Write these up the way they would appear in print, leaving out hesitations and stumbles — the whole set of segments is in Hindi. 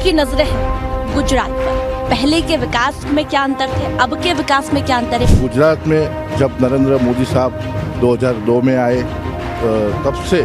की नजरें हैं गुजरात पर। पहले के विकास में क्या अंतर थे, अब के विकास में क्या अंतर है? गुजरात में जब नरेंद्र मोदी साहब 2002 में आए तब से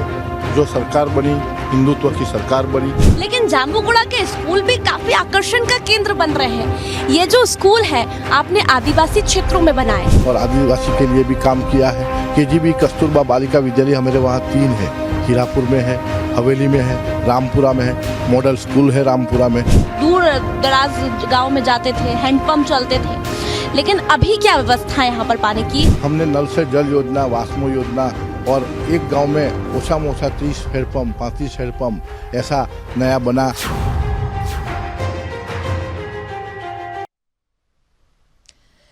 जो सरकार बनी, हिंदुत्व की सरकार बनी। लेकिन जाम्बूगुड़ा के स्कूल भी काफी आकर्षण का केंद्र बन रहे हैं। ये जो स्कूल है आपने आदिवासी क्षेत्रों में बनाए और आदिवासी के लिए भी काम किया है। केजीबी कस्तूरबा बालिका विद्यालय हमारे वहाँ 3 है, हीरापुर में है, हवेली में है, रामपुरा में है, मॉडल स्कूल है रामपुरा में। दूर दराज गांव में जाते थे, हैंडपंप चलते थे, लेकिन अभी क्या व्यवस्था है यहाँ पर पानी की? हमने नल से जल योजना, वास्मो योजना और एक गांव में ओछा में ओछा 30 हैंडपंप, 35 हैंडपंप ऐसा नया बना।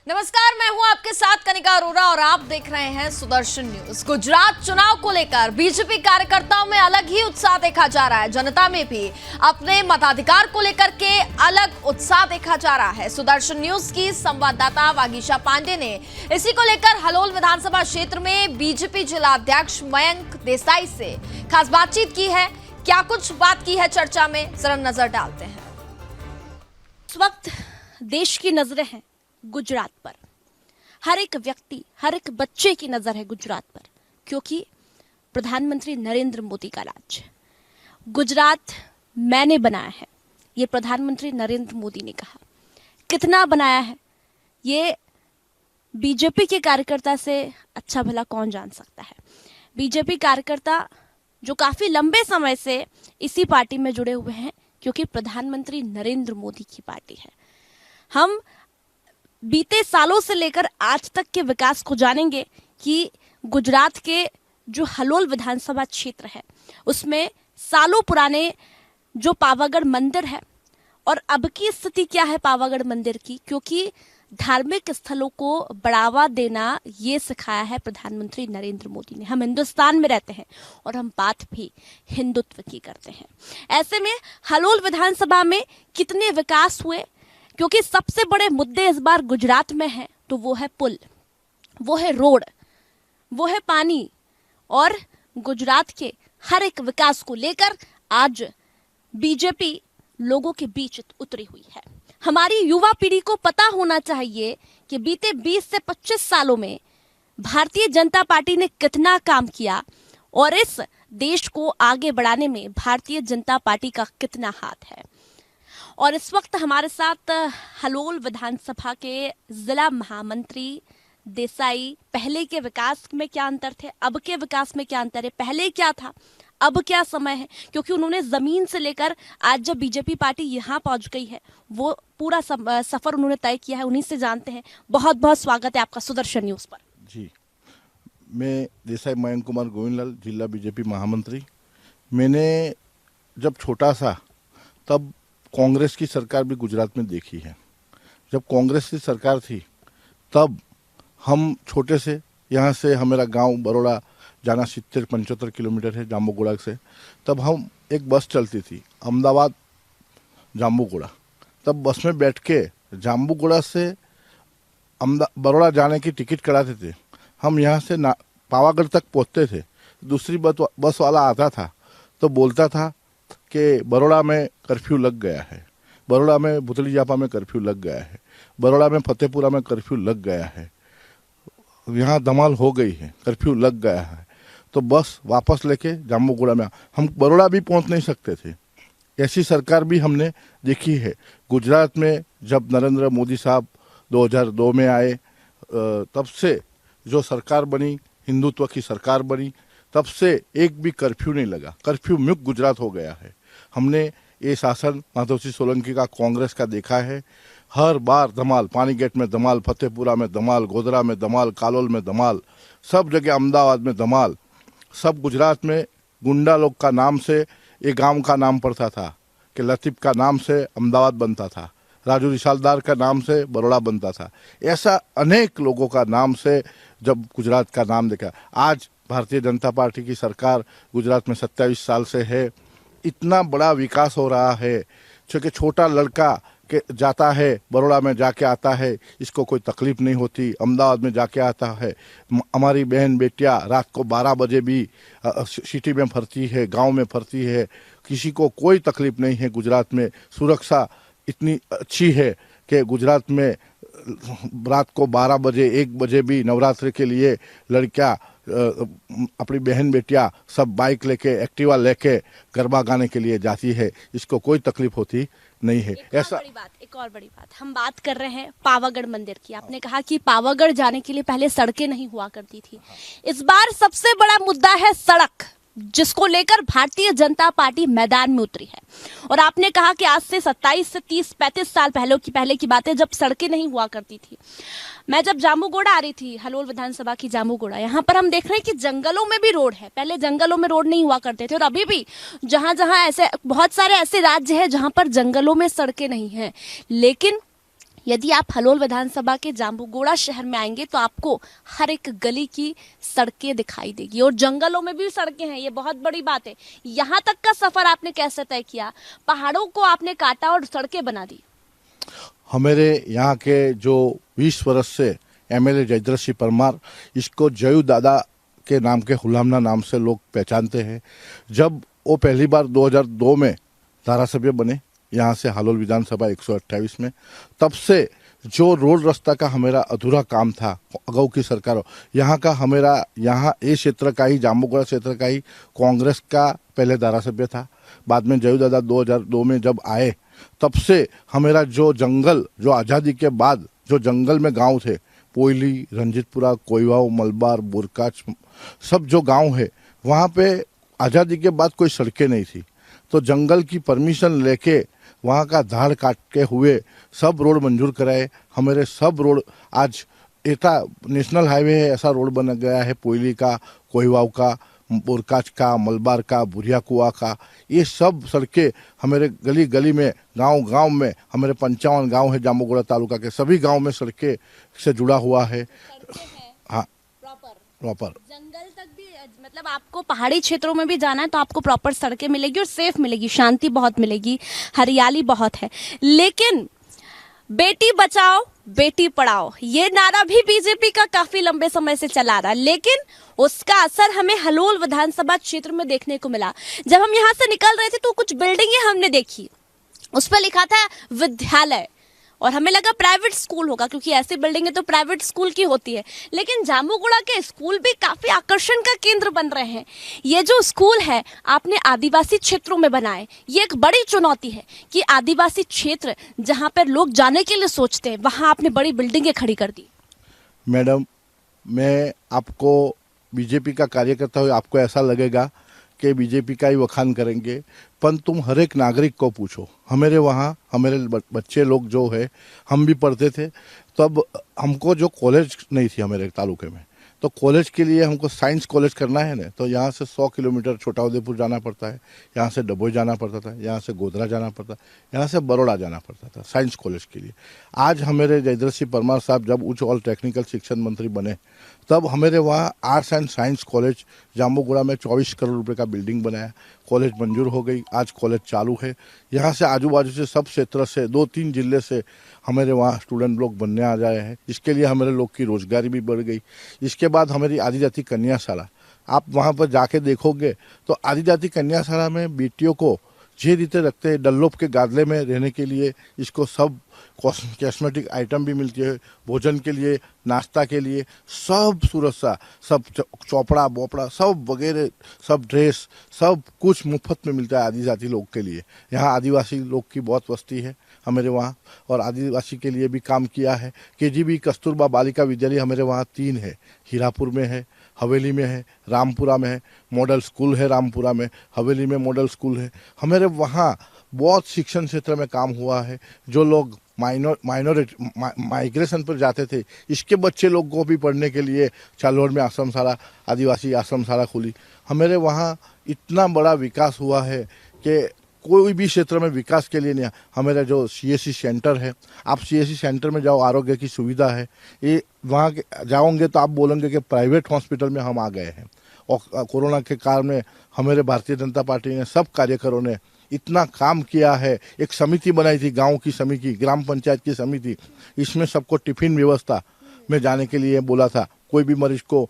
नमस्कार, मैं हूं आपके साथ कनिका अरोरा और आप देख रहे हैं सुदर्शन न्यूज। गुजरात चुनाव को लेकर बीजेपी कार्यकर्ताओं में अलग ही उत्साह देखा जा रहा है। जनता में भी अपने मताधिकार को लेकर के अलग उत्साह देखा जा रहा है। सुदर्शन न्यूज की संवाददाता वागीशा पांडे ने इसी को लेकर हलोल विधानसभा क्षेत्र में बीजेपी जिला अध्यक्ष मयंक देसाई से खास बातचीत की है। क्या कुछ बात की है चर्चा में, जरा नजर डालते हैं। इस वक्त देश की नजरें हैं गुजरात पर। हर एक व्यक्ति, हर एक बच्चे की नजर है गुजरात पर, क्योंकि प्रधानमंत्री नरेंद्र मोदी का राज्य। गुजरात मैंने बनाया है, ये प्रधानमंत्री नरेंद्र मोदी ने कहा। कितना बनाया है ये बीजेपी के कार्यकर्ता से अच्छा भला कौन जान सकता है। बीजेपी कार्यकर्ता जो काफी लंबे समय से इसी पार्टी में जुड़े हुए हैं, क्योंकि प्रधानमंत्री नरेंद्र मोदी की पार्टी है। हम बीते सालों से लेकर आज तक के विकास को जानेंगे कि गुजरात के जो हलोल विधानसभा क्षेत्र है उसमें सालों पुराने जो पावागढ़ मंदिर है और अब की स्थिति क्या है पावागढ़ मंदिर की, क्योंकि धार्मिक स्थलों को बढ़ावा देना ये सिखाया है प्रधानमंत्री नरेंद्र मोदी ने। हम हिंदुस्तान में रहते हैं और हम बात भी हिंदुत्व की करते हैं। ऐसे में हलोल विधानसभा में कितने विकास हुए, क्योंकि सबसे बड़े मुद्दे इस बार गुजरात में हैं, तो वो है पुल, वो है रोड, वो है पानी। और गुजरात के हर एक विकास को लेकर आज बीजेपी लोगों के बीच उतरी हुई है। हमारी युवा पीढ़ी को पता होना चाहिए कि बीते 20 से 25 सालों में भारतीय जनता पार्टी ने कितना काम किया और इस देश को आगे बढ़ाने में भारतीय जनता पार्टी का कितना हाथ है। और इस वक्त हमारे साथ हलोल विधानसभा के जिला महामंत्री देसाई, पहले के विकास में क्या अंतर थे, अब के विकास में क्या अंतर है, पहले क्या था, अब क्या समय है, क्योंकि उन्होंने जमीन से लेकर आज जब बीजेपी पार्टी यहाँ पहुंच गई है वो पूरा सफर उन्होंने तय किया है। उन्हीं से जानते हैं। बहुत बहुत स्वागत है आपका सुदर्शन न्यूज पर। जी, मैं देसाई मयंक कुमार गोविंदलाल, जिला बीजेपी महामंत्री। मैंने जब छोटा सा तब कांग्रेस की सरकार भी गुजरात में देखी है। जब कांग्रेस की सरकार थी तब हम छोटे से यहाँ से हमारा गांव बरोड़ा जाना 70-75 किलोमीटर है जाम्बूगुड़ा से। तब हम एक बस चलती थी अहमदाबाद जाम्बूगुड़ा। तब बस में बैठ के जाम्बूगुड़ा से बरोड़ा जाने की टिकट कराते थे। हम यहाँ से पावागढ़ तक पहुँचते थे। दूसरी बस वाला आता था तो बोलता था कि बरोड़ा में कर्फ्यू लग गया है, बरोड़ा में भुतली जापा में कर्फ्यू लग गया है, बरोड़ा में फतेहपुरा में कर्फ्यू लग गया है, यहाँ धमाल हो गई है, कर्फ्यू लग गया है। तो बस वापस लेके जाम्बूगुड़ा में हम बरोड़ा भी पहुँच नहीं सकते थे। ऐसी सरकार भी हमने देखी है। गुजरात में जब नरेंद्र मोदी साहब 2002 में आए तब से जो सरकार बनी, हिंदुत्व की सरकार बनी, तब से एक भी कर्फ्यू नहीं लगा। कर्फ्यू मुक्त गुजरात हो गया है। हमने ये शासन माधव सिंह सोलंकी का, कांग्रेस का देखा है। हर बार धमाल, पानी गेट में धमाल, फतेहपुरा में धमाल, गोधरा में धमाल, कालोल में धमाल, सब जगह अहमदाबाद में धमाल। सब गुजरात में गुंडा लोग का नाम से ये गांव का नाम पड़ता था कि लतीफ का नाम से अहमदाबाद बनता था, राजू रिसालदार का नाम से बरोड़ा बनता था। ऐसा अनेक लोगों का नाम से जब गुजरात का नाम देखा। आज भारतीय जनता पार्टी की सरकार गुजरात में 27 साल से है। इतना बड़ा विकास हो रहा है, क्योंकि छोटा लड़का के जाता है बरोड़ा में जाके आता है, इसको कोई तकलीफ नहीं होती। अहमदाबाद में जाके आता है। हमारी बहन बेटियां रात को 12 बजे भी सिटी में फरती है, गांव में फरती है, किसी को कोई तकलीफ नहीं है। गुजरात में सुरक्षा इतनी अच्छी है कि गुजरात में रात को 12 बजे 1 बजे भी नवरात्रि के लिए लड़कियां अपनी बहन बेटियां सब बाइक लेके एक्टिवा लेके गरबा गाने के लिए जाती है। इसको कोई तकलीफ होती नहीं है। एक और बड़ी बात हम बात कर रहे हैं पावागढ़ मंदिर की। आपने कहा कि पावागढ़ जाने के लिए पहले सड़कें नहीं हुआ करती थी। इस बार सबसे बड़ा मुद्दा है सड़क, जिसको लेकर भारतीय जनता पार्टी मैदान में उतरी है। और आपने कहा कि आज से 27 से 30-35 साल पहले की बात है, जब सड़कें नहीं हुआ करती थी। मैं जब जामूगोड़ा आ रही थी, हलोल विधानसभा की जामूगोड़ा, यहाँ पर हम देख रहे हैं कि जंगलों में भी रोड है। पहले जंगलों में रोड नहीं हुआ करते थे, और अभी भी जहां जहां ऐसे बहुत सारे ऐसे राज्य हैं जहां पर जंगलों में सड़कें नहीं हैं। लेकिन यदि आप हलोल विधानसभा के जाम्बूगोड़ा शहर में आएंगे तो आपको हर एक गली की सड़कें दिखाई देगी, और जंगलों में भी सड़कें हैं। ये बहुत बड़ी बात है। यहाँ तक का सफर आपने कैसे तय किया? पहाड़ों को आपने काटा और सड़कें बना दी। हमारे यहाँ के जो 20 वर्ष से एमएलए जयद्रथ सिंह परमार, इसको जयू दादा के नाम के हुलामना नाम से लोग पहचानते हैं। जब वो पहली बार 2002 में धारासभ्य बने यहाँ से हालोल विधानसभा 128 में, तब से जो रोड रास्ता का हमारा अधूरा काम था अगाऊ की सरकारों, यहाँ का हमारा यहाँ ये क्षेत्र का ही जाम्बूगढ़ क्षेत्र का ही कांग्रेस का पहले धारासभ्य था। बाद में जयू दादा 2002 में जब आए, तब से हमारा जो जंगल, जो आज़ादी के बाद जो जंगल में गांव थे, पोयली, रंजीतपुरा, कोईवाव, मलबार, बुरकाच, सब जो गांव है, वहाँ पे आज़ादी के बाद कोई सड़कें नहीं थी। तो जंगल की परमिशन लेके वहाँ का धाड़ काट के हुए सब रोड मंजूर कराए। हमारे सब रोड आज ऐसा नेशनल हाईवे है, ऐसा रोड बन गया है। पोयली का, कोईवाव का, बुरकाच का, मलबार का, बुरिया कुआ का, ये सब सड़कें हमारे गली गली में, गांव गांव में, हमारे 55 गांव है जाम्बूगोड़ा तालुका के, सभी गांव में सड़कें से जुड़ा हुआ है। हाँ, प्रॉपर जंगल तक भी, मतलब आपको पहाड़ी क्षेत्रों में भी जाना है तो आपको प्रॉपर सड़कें मिलेगी और सेफ मिलेगी, शांति बहुत मिलेगी, हरियाली बहुत है। लेकिन बेटी बचाओ बेटी पढ़ाओ, ये नारा भी बीजेपी का काफी लंबे समय से चला रहा है, लेकिन उसका असर हमें हलोल विधानसभा क्षेत्र में देखने को मिला। जब हम यहाँ से निकल रहे थे तो कुछ बिल्डिंगें हमने देखी, उस पर लिखा था विद्यालय, और हमें लगा प्राइवेट स्कूल होगा, क्योंकि ऐसी बिल्डिंगें तो प्राइवेट स्कूल की होती है। लेकिन जाम्बूगोड़ा के स्कूल भी काफी आकर्षण का केंद्र बन रहे हैं। ये जो स्कूल है आपने आदिवासी क्षेत्रों में बनाए, ये एक बड़ी चुनौती है कि आदिवासी क्षेत्र जहां पर लोग जाने के लिए सोचते हैं, वहां आपने बड़ी बिल्डिंगें खड़ी कर दी। मैडम, मैं आपको बीजेपी का कार्यकर्ता हुए आपको ऐसा लगेगा कि बीजेपी का ही वखान करेंगे, पर तुम हर एक नागरिक को पूछो। हमारे वहाँ हमारे बच्चे लोग जो है, हम भी पढ़ते थे, तब हमको जो कॉलेज नहीं थी हमारे तालुके में, तो कॉलेज के लिए हमको साइंस कॉलेज करना है ना, तो यहाँ से 100 किलोमीटर छोटा उदयपुर जाना पड़ता है, यहाँ से डभोई जाना पड़ता था, यहाँ से गोधरा जाना पड़ता, यहाँ से बड़ौदा जाना पड़ता था साइंस कॉलेज के लिए। आज हमारे जयद्रथ सिंह परमार साहब जब उच्च और टेक्निकल शिक्षण मंत्री बने, तब हमारे वहाँ आर्ट्स एंड साइंस कॉलेज जाम्बूगोड़ा में 24 करोड़ रुपए का बिल्डिंग बनाया, कॉलेज मंजूर हो गई, आज कॉलेज चालू है। यहाँ से आजू बाजू से सब क्षेत्र से 2-3 जिले से हमारे वहाँ स्टूडेंट लोग बनने आ जाए हैं। इसके लिए हमारे लोग की रोजगारी भी बढ़ गई। इसके बाद हमारी आदिजाति कन्याशाला, आप वहाँ पर जाके देखोगे तो आदिजाति कन्याशाला में बेटियों को जे रीते रखते हैं, डल्लोप के गादले में रहने के लिए, इसको सब कॉस्मेटिक आइटम भी मिलती है, भोजन के लिए, नाश्ता के लिए, सब सुरक्षा, सब चौपड़ा बोपड़ा सब वगैरह, सब ड्रेस, सब कुछ मुफ्त में मिलता है आदिवासी लोग के लिए। यहाँ आदिवासी लोग की बहुत बस्ती है हमारे वहाँ, और आदिवासी के लिए भी काम किया है। केजीबी कस्तूरबा बालिका विद्यालय हमारे वहाँ 3 है, हीरापुर में है, हवेली में है, रामपुरा में है, मॉडल स्कूल है रामपुरा में, हवेली में मॉडल स्कूल है। हमारे वहाँ बहुत शिक्षण क्षेत्र में काम हुआ है। जो लोग माइग्रेशन पर जाते थे, इसके बच्चे लोग को भी पढ़ने के लिए चालोर में आश्रमशाला, आदिवासी आश्रमशाला खुली। हमारे वहाँ इतना बड़ा विकास हुआ है कि कोई भी क्षेत्र में विकास के लिए नहीं। हमारा जो CSC सेंटर है, आप CSC सेंटर में जाओ, आरोग्य की सुविधा है, ये वहाँ जाओगे तो आप बोलेंगे कि प्राइवेट हॉस्पिटल में हम आ गए हैं। और कोरोना के कारण में हमारे भारतीय जनता पार्टी ने, सब कार्यकरों ने इतना काम किया है। एक समिति बनाई थी, गांव की समिति, ग्राम पंचायत की समिति, इसमें सबको टिफिन व्यवस्था में जाने के लिए बोला था। कोई भी मरीज को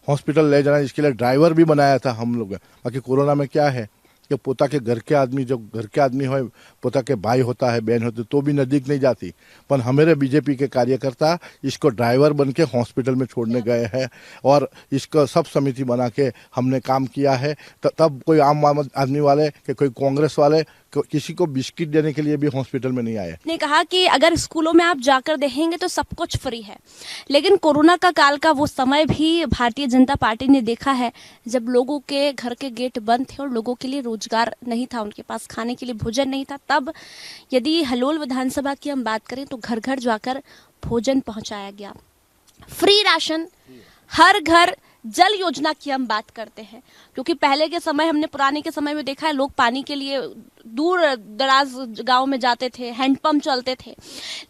हॉस्पिटल ले जाना, इसके लिए ड्राइवर भी बनाया था हम लोग। बाकी कोरोना में क्या है कि पोता के घर के आदमी, जब घर के आदमी हो, पोता के भाई होता है, बहन होती, तो भी नज़दीक नहीं जाती। पर हमारे बीजेपी के कार्यकर्ता इसको ड्राइवर बन के हॉस्पिटल में छोड़ने गए हैं और इसको सब समिति बना के हमने काम किया है। तब कोई आम आदमी वाले कि कोई कांग्रेस वाले किसी को बिस्किट देने के लिए भी हॉस्पिटल में नहीं आए। ने कहा कि अगर स्कूलों में आप जाकर देखेंगे तो सब कुछ फ्री है, लेकिन कोरोना का काल का वो समय भी भारतीय जनता पार्टी ने देखा है जब लोगों के घर के गेट बंद थे और लोगों के लिए रोजगार नहीं था, उनके पास खाने के लिए भोजन नहीं था। तब यदि हलोल विधानसभा की हम बात करें तो घर घर जाकर भोजन पहुंचाया गया, फ्री राशन, हर घर जल योजना की हम बात करते हैं, क्योंकि पहले के समय, हमने पुराने के समय में देखा है, लोग पानी के लिए दूर दराज गांव में जाते थे, हैंडपंप चलते थे,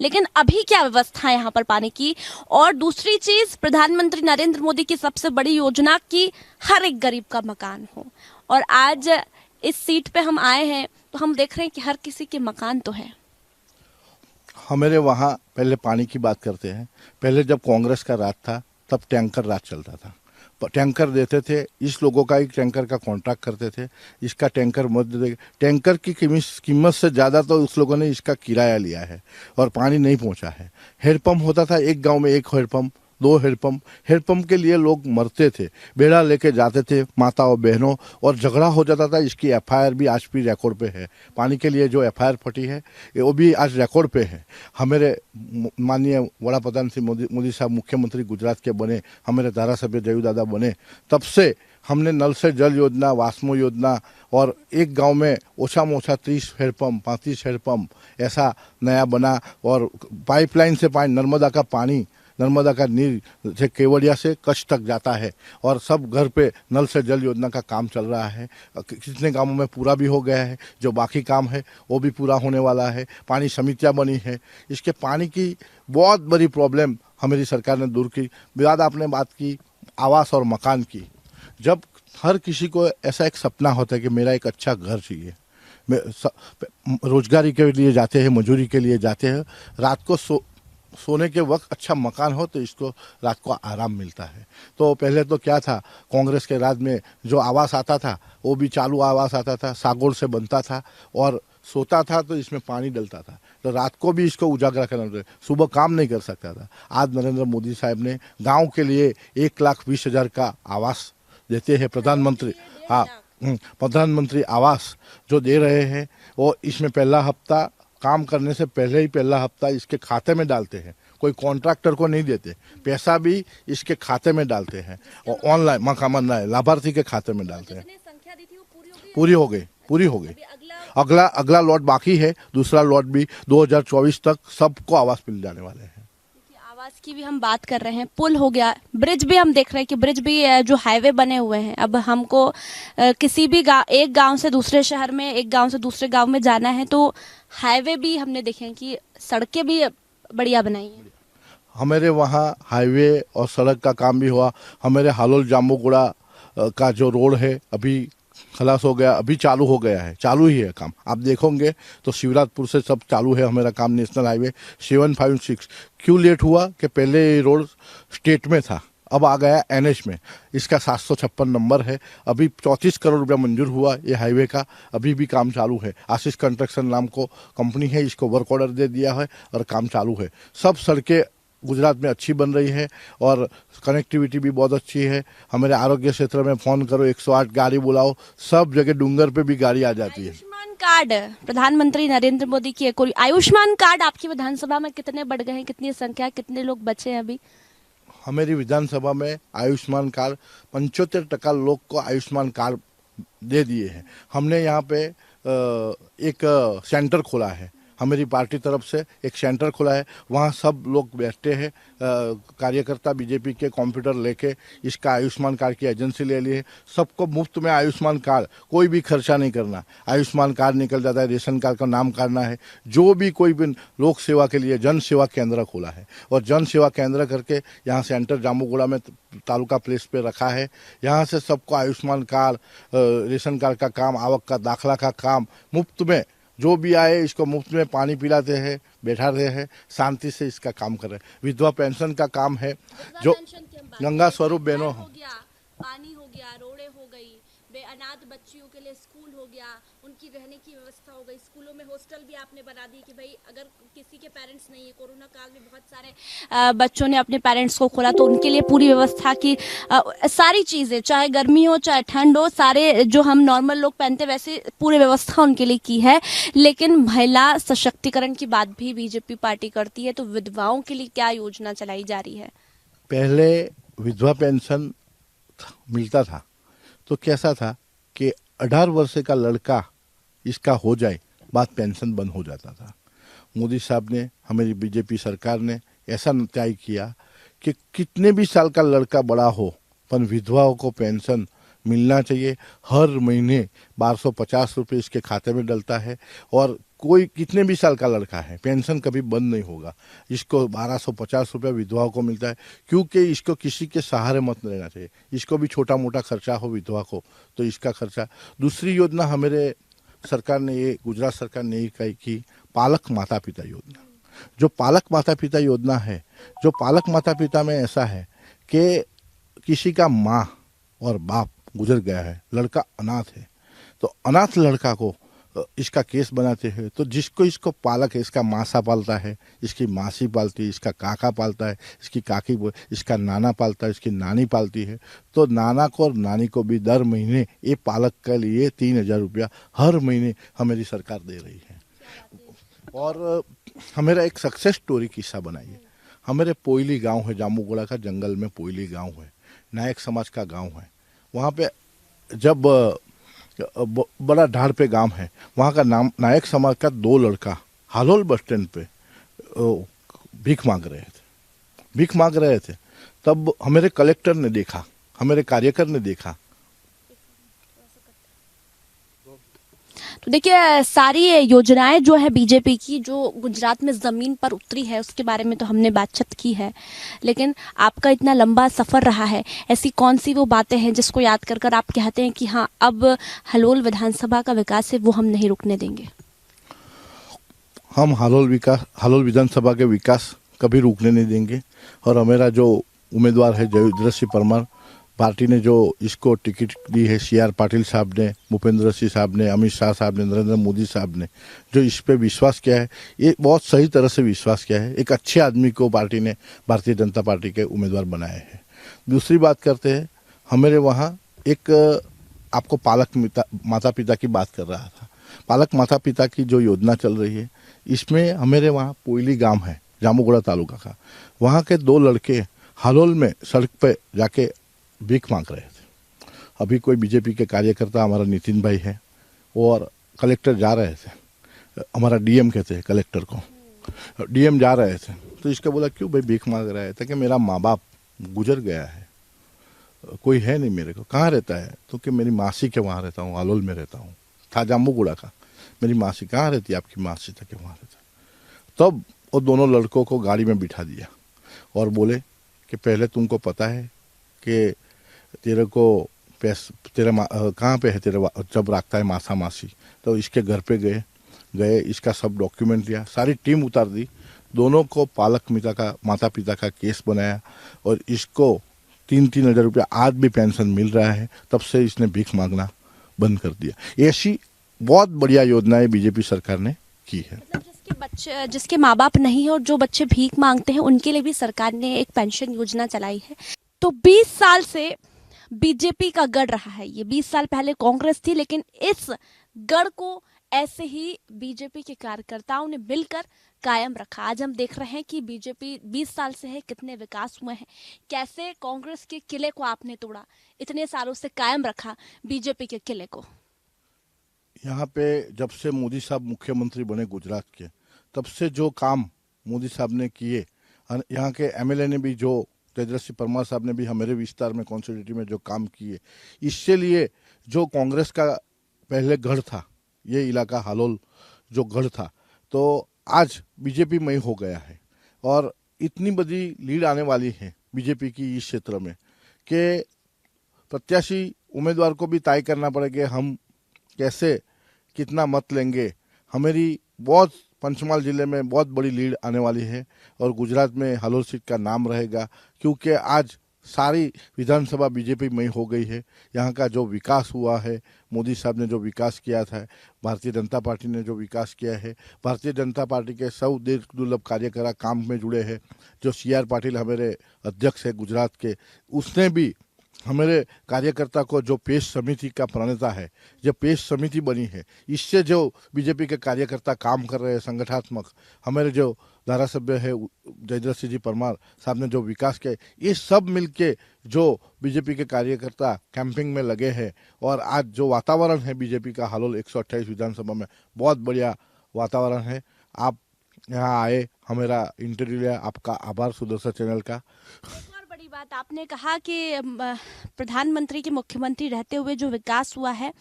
लेकिन अभी क्या व्यवस्था है यहाँ पर पानी की। और दूसरी चीज, प्रधानमंत्री नरेंद्र मोदी की सबसे बड़ी योजना की हर एक गरीब का मकान हो, और आज इस सीट पे हम आए हैं तो हम देख रहे हैं कि हर किसी के मकान तो है। हमारे वहाँ पहले पानी की बात करते हैं। पहले जब कांग्रेस का राज था तब टैंकर राज चलता था, टैंकर देते थे, इस लोगों का एक टैंकर का कॉन्ट्रैक्ट करते थे, इसका टैंकर मत दे। टैंकर की कीमत से ज़्यादा तो उस लोगों ने इसका किराया लिया है और पानी नहीं पहुंचा है। हेडपम्प होता था, एक गांव में एक हेडपम्प, 2 हेडपम्प के लिए लोग मरते थे, बेड़ा लेके जाते थे माता और बहनों, और झगड़ा हो जाता था। इसकी एफआईआर भी आज भी रिकॉर्ड पे है। पानी के लिए जो एफआईआर फटी है वो भी आज रिकॉर्ड पे है। हमारे माननीय वड़ा प्रधान श्री मोदी साहब मुख्यमंत्री गुजरात के बने, हमारे धारासभ्य जयू दादा बने, तब से हमने नल से जल योजना, वास्मो योजना, और एक गांव में ओछा में ओछा 30 हेडपम्प, 35 हेडपम्प ऐसा नया बना। और पाइपलाइन से पानी, नर्मदा का नीर से केवड़िया से कच्छ तक जाता है, और सब घर पे नल से जल योजना का काम चल रहा है। कितने गांवों में पूरा भी हो गया है, जो बाकी काम है वो भी पूरा होने वाला है। पानी समितियां बनी है। इसके पानी की बहुत बड़ी प्रॉब्लम हमारी सरकार ने दूर की। बाद आपने बात की आवास और मकान की। जब हर किसी को ऐसा एक सपना होता है कि मेरा एक अच्छा घर चाहिए, रोजगारी के लिए जाते हैं, मजदूरी के लिए जाते हैं, रात को सोने के वक्त अच्छा मकान हो तो इसको रात को आराम मिलता है। तो पहले तो क्या था, कांग्रेस के राज में जो आवास आता था वो भी चालू आवास आता था, सागौर से बनता था, और सोता था तो इसमें पानी डलता था, तो रात को भी इसको उजागर करना था, सुबह काम नहीं कर सकता था। आज नरेंद्र मोदी साहब ने गांव के लिए 1,20,000 का आवास देते हैं प्रधानमंत्री। हाँ, प्रधानमंत्री आवास जो दे रहे हैं, वो इसमें पहला हफ्ता काम करने से पहले ही पहला हफ्ता इसके खाते में डालते हैं। कोई कॉन्ट्रैक्टर को नहीं देते, पैसा भी इसके खाते में डालते हैं, और ऑनलाइन मकान लाभार्थी के खाते में डालते हैं। पूरी हो गई। अगला लॉट बाकी है, दूसरा लॉट भी 2024 तक सबको आवास मिल जाने वाले हैं। आवास की भी हम बात कर रहे हैं, पुल हो गया, ब्रिज भी हम देख रहे हैं कि ब्रिज भी जो हाईवे बने हुए हैं, अब हमको किसी भी एक गांव से दूसरे शहर में, एक गांव से दूसरे गांव में जाना है तो हाईवे भी हमने देखे हैं कि सड़कें भी बढ़िया बनाई हैं। हमारे वहाँ हाईवे और सड़क का काम भी हुआ। हमारे हालोल जाम्बूगुड़ा का जो रोड है अभी खलास हो गया, अभी चालू हो गया है, चालू ही है काम। आप देखोगे तो शिवराजपुर से सब चालू है हमारा काम। नेशनल हाईवे 756 क्यों लेट हुआ कि पहले ये रोड स्टेट में था, अब आ गया एनएच में। इसका 756 नंबर है। अभी 34 करोड़ रुपया मंजूर हुआ ये हाईवे का, अभी भी काम चालू है। आशीष कंस्ट्रक्शन नाम को कंपनी है, इसको वर्क ऑर्डर दे दिया है और काम चालू है। सब सड़कें गुजरात में अच्छी बन रही है और कनेक्टिविटी भी बहुत अच्छी है। हमारे आरोग्य क्षेत्र में फ़ोन करो, 108 गाड़ी बुलाओ, सब जगह डूंगर पे भी गाड़ी आ जाती है। आयुष्मान कार्ड, प्रधानमंत्री नरेंद्र मोदी की एक और आयुष्मान कार्ड आपकी विधानसभा में कितने बढ़ गए हैं, कितनी संख्या, कितने लोग बचे हैं अभी? हमारी विधानसभा में आयुष्मान कार्ड 75% लोग को आयुष्मान कार्ड दे दिए हैं। हमने यहाँ पे एक सेंटर खोला है, हमारी पार्टी तरफ से एक सेंटर खुला है, वहाँ सब लोग बैठते हैं, कार्यकर्ता बीजेपी के कंप्यूटर लेके इसका आयुष्मान कार्ड की एजेंसी ले ली है। सबको मुफ्त में आयुष्मान कार्ड, कोई भी खर्चा नहीं करना, आयुष्मान कार्ड निकल जाता है। रेशन कार्ड का नाम करना है, जो भी कोई भी लोक सेवा के लिए जन सेवा केंद्र खोला है, और जन सेवा केंद्र करके यहाँ सेंटर जाम्बूगुड़ा में तालुका प्लेस पे रखा है। यहाँ से सबको आयुष्मान कार्ड, रेशन कार्ड का काम, आवक का दाखला का काम मुफ्त में, जो भी आए इसको मुफ्त में पानी पिलाते हैं, बैठाते हैं, शांति से इसका काम कर रहे हैं। विधवा पेंशन का काम है, जो गंगा स्वरूप बहनों हो गया, पानी हो गया, रोडें हो गई, अनाथ बच्चियों के लिए स्कूल हो गया, दिया, उनकी रहने की व्यवस्था हो गई, स्कूलों में हॉस्टल भी आपने बना दी कि भाई अगर किसी के पेरेंट्स नहीं है, कोरोना काल में बहुत सारे बच्चों ने अपने पेरेंट्स को खोला तो उनके लिए पूरी व्यवस्था की। सारी चीज़ें, चाहे गर्मी हो चाहे ठंड हो, सारे जो हम नॉर्मल लोग पहनते वैसे पूरी व्यवस्था उनके लिए की है। लेकिन महिला सशक्तिकरण की बात भी बीजेपी पार्टी करती है, तो विधवाओं के लिए क्या योजना चलाई जा रही है? पहले विधवा पेंशन मिलता था तो कैसा था कि 18 वर्ष का लड़का इसका हो जाए बाद पेंशन बंद हो जाता था। मोदी साहब ने, हमारी बीजेपी सरकार ने ऐसा तय किया कि कितने भी साल का लड़का बड़ा हो पर विधवाओं को पेंशन मिलना चाहिए। हर महीने 1250 रुपये इसके खाते में डलता है और कोई कितने भी साल का लड़का है पेंशन कभी बंद नहीं होगा। इसको 1250 रुपये विधवाओं को मिलता है क्योंकि इसको किसी के सहारे मत रहना चाहिए। इसको भी छोटा मोटा खर्चा हो विधवा को तो इसका खर्चा। दूसरी योजना हमारे सरकार ने, ये गुजरात सरकार ने ये की पालक माता पिता योजना। जो पालक माता पिता योजना है, जो पालक माता पिता में ऐसा है कि किसी का माँ और बाप गुजर गया है, लड़का अनाथ है, तो अनाथ लड़का को इसका केस बनाते हैं तो जिसको इसको पालक है, इसका मासा पालता है, इसकी मासी पालती है, इसका काका पालता है, इसकी काकी, इसका नाना पालता है, इसकी नानी पालती है, तो नाना को और नानी को भी दर महीने ये पालक के लिए 3000 रुपया हर महीने हमारी सरकार दे रही है। और हमारा एक सक्सेस स्टोरी किस्सा बनाइए। हमारे पोयली गांव है, जामुगोड़ा का जंगल में पोयली गांव है, नायक समाज का गांव है। वहाँ पे जब बड़ा ढाड़ पे गांव है, वहाँ का नाम नायक समाज का 2 लड़का हालोल बस स्टैंड पे भीख मांग रहे थे। तब हमारे कलेक्टर ने देखा, हमारे कार्यकर ने देखा। तो देखिए, सारी योजनाएं जो है बीजेपी की, जो गुजरात में जमीन पर उतरी है, उसके बारे में तो हमने बातचीत की है। लेकिन आपका इतना लंबा सफर रहा है, ऐसी कौन सी वो बातें हैं जिसको याद कर कर आप कहते हैं कि हाँ, अब हलोल विधानसभा का विकास है वो हम नहीं रुकने देंगे? हम हलोल विधानसभा के विकास कभी रुकने नहीं देंगे। और हमारा जो उम्मीदवार है जयद्रथ सिंह परमार, पार्टी ने जो इसको टिकट दी है, CR पाटिल साहब ने, भूपेंद्र सिंह साहब ने, अमित शाह साहब ने, नरेंद्र मोदी साहब ने जो इस पे विश्वास किया है, ये बहुत सही तरह से विश्वास किया है। एक अच्छे आदमी को पार्टी ने भारतीय जनता पार्टी के उम्मीदवार बनाए हैं। दूसरी बात करते हैं, हमारे वहाँ एक आपको पालक माता पिता की बात कर रहा था। पालक माता पिता की जो योजना चल रही है, इसमें हमारे वहाँ पोयली गाँव है, जामुगोड़ा तालुका का, वहाँ के 2 लड़के हालोल में सड़क पे जाके भीख मांग रहे थे। अभी कोई बीजेपी के कार्यकर्ता, हमारा नितिन भाई है, और कलेक्टर जा रहे थे, हमारा DM कहते हैं कलेक्टर को, DM जा रहे थे तो इसका बोला क्यों भाई भीख मांग रहा है? था कि मेरा माँ बाप गुजर गया है, कोई है नहीं मेरे को। कहाँ रहता है? तो कि मेरी मासी के वहाँ रहता हूँ, हालोल में रहता हूँ, था जामुगोड़ा का। मेरी मासी कहाँ रहती है? आपकी मासी था कि वहाँ रहता। तब वो दोनों लड़कों को गाड़ी में बिठा दिया और बोले कि पहले तुमको पता है कि तेरे को कहाँ पे है तेरा जब रखता है मासा मासी? तो इसके घर पे गए, इसका सब डॉक्यूमेंट लिया, सारी टीम उतार दी, दोनों को पालक माता पिता का केस बनाया और इसको 3-3 हजार रुपया आज भी पेंशन मिल रहा है। तब से इसने भीख मांगना बंद कर दिया। ऐसी बहुत बढ़िया योजनाएं बीजेपी सरकार ने की है। जिसके माँ बाप नहीं है और जो बच्चे भीख मांगते हैं उनके लिए भी सरकार ने एक पेंशन योजना चलाई है। तो 20 साल से बीजेपी का गढ़ रहा है ये। 20 साल पहले कांग्रेस थी, लेकिन इस गढ़ को ऐसे ही बीजेपी के कार्यकर्ताओं ने मिलकर कायम रखा। आज हम देख रहे हैं कि बीजेपी 20 साल से है, कितने विकास हुए हैं, कैसे कांग्रेस के किले को आपने तोड़ा, इतने सालों से कायम रखा बीजेपी के किले को। यहाँ पे जब से मोदी साहब मुख्यमंत्री बने गुजरात के, तब से जो काम मोदी साहब ने किए, यहाँ के MLA ने भी, जो जयद्रथ सिंह परमार साहब ने भी हमारे विस्तार में कॉन्स्टिट्यूंसी में जो काम किए, इससे लिए जो कांग्रेस का पहले गढ़ था, ये इलाका हालोल जो गढ़ था, तो आज बीजेपी में हो गया है। और इतनी बड़ी लीड आने वाली है बीजेपी की इस क्षेत्र में कि प्रत्याशी उम्मीदवार को भी तय करना पड़ेगा हम कैसे कितना मत लेंगे। हमारी बहुत पंचमहाल जिले में बहुत बड़ी लीड आने वाली है और गुजरात में हालोल सीट का नाम रहेगा, क्योंकि आज सारी विधानसभा बीजेपी में हो गई है। यहाँ का जो विकास हुआ है, मोदी साहब ने जो विकास किया था, भारतीय जनता पार्टी ने जो विकास किया है, भारतीय जनता पार्टी के 100 देश दुर्लभ कार्यकर्ता काम में जुड़े हैं। जो CR पाटिल हमारे अध्यक्ष है गुजरात के, उसने भी हमारे कार्यकर्ता को जो पेश समिति का प्रणेता है, जो पेश समिति बनी है, इससे जो बीजेपी के कार्यकर्ता काम कर रहे हैं संगठनात्मक, हमारे जो धारासभ्य है जयद्रथ सिंह जी परमार साहब ने जो विकास किया, ये सब मिलके जो बीजेपी के कार्यकर्ता कैंपिंग में लगे हैं। और आज जो वातावरण है बीजेपी का हालोल 128 विधानसभा में बहुत बढ़िया वातावरण है। आप यहाँ आए, हमारा इंटरव्यू लिया, आपका आभार सुदर्शन चैनल का। एक और बड़ी बात आपने कहा कि प्रधानमंत्री के मुख्यमंत्री रहते हुए जो विकास हुआ है,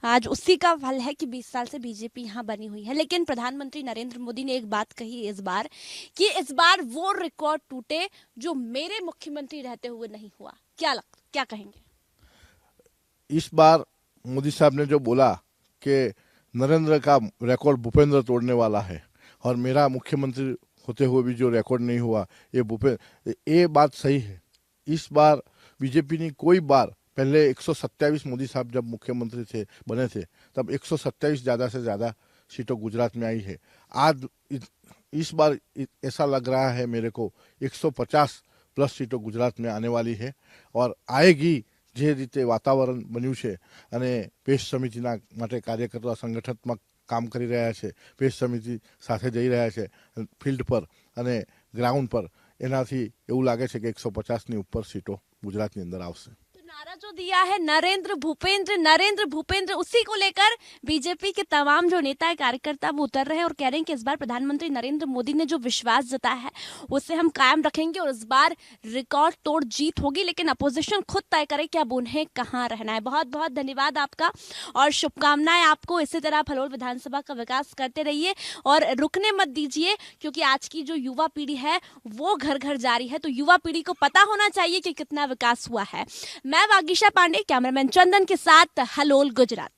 आज उसी का फल है कि 20 साल से बीजेपी यहाँ बनी हुई है। लेकिन प्रधानमंत्री नरेंद्र मोदी ने एक बात कही इस बार कि इस बार वो रिकॉर्ड टूटे जो मेरे मुख्यमंत्री रहते हुए नहीं हुआ। क्या कहेंगे? इस बार मोदी साहब ने जो बोला कि नरेंद्र का रिकॉर्ड भूपेंद्र तोड़ने वाला है और मेरा मुख्यमंत्री होते हुए भी जो रिकॉर्ड नहीं हुआ, ये बात सही है। इस बार बीजेपी ने कोई बार, पहले 127 मोदी साहब जब मुख्यमंत्री थे बने थे तब 127 ज़्यादा से ज़्यादा सीटों गुजरात में आई है। आज इस बार ऐसा लग रहा है मेरे को 150 प्लस सीटों गुजरात में आने वाली है और आएगी। જે રીતે વાતાવરણ બન્યું છે અને પેશ સમિતિના માટે કાર્યકર્તા સંગઠનાત્મક કામ કરી રહ્યા છે, પેશ સમિતિ સાથે જઈ રહ્યા છે ફિલ્ડ પર અને ગ્રાઉન્ડ પર, એનાથી એવું લાગે છે કે 150ની ઉપર સીટો ગુજરાતની અંદર આવશે। तो नारा जो दिया है नरेंद्र भूपेंद्र, उसी को लेकर बीजेपी के तमाम जो नेता कार्यकर्ता वो उतर रहे हैं और कह रहे हैं कि इस बार प्रधानमंत्री नरेंद्र मोदी ने जो विश्वास जताया है उसे हम कायम रखेंगे और इस बार रिकॉर्ड तोड़ जीत होगी। लेकिन अपोजिशन खुद तय करे कि अब उन्हें कहां रहना है। बहुत बहुत धन्यवाद आपका और शुभकामनाएं आपको। इसी तरह फलोल विधानसभा का विकास करते रहिए और रुकने मत दीजिए, क्योंकि आज की जो युवा पीढ़ी है वो घर घर जा रही है, तो युवा पीढ़ी को पता होना चाहिए कि कितना विकास हुआ है। मैं वागीशा पांडे, कैमरामैन चंदन के साथ, हलोल, गुजरात।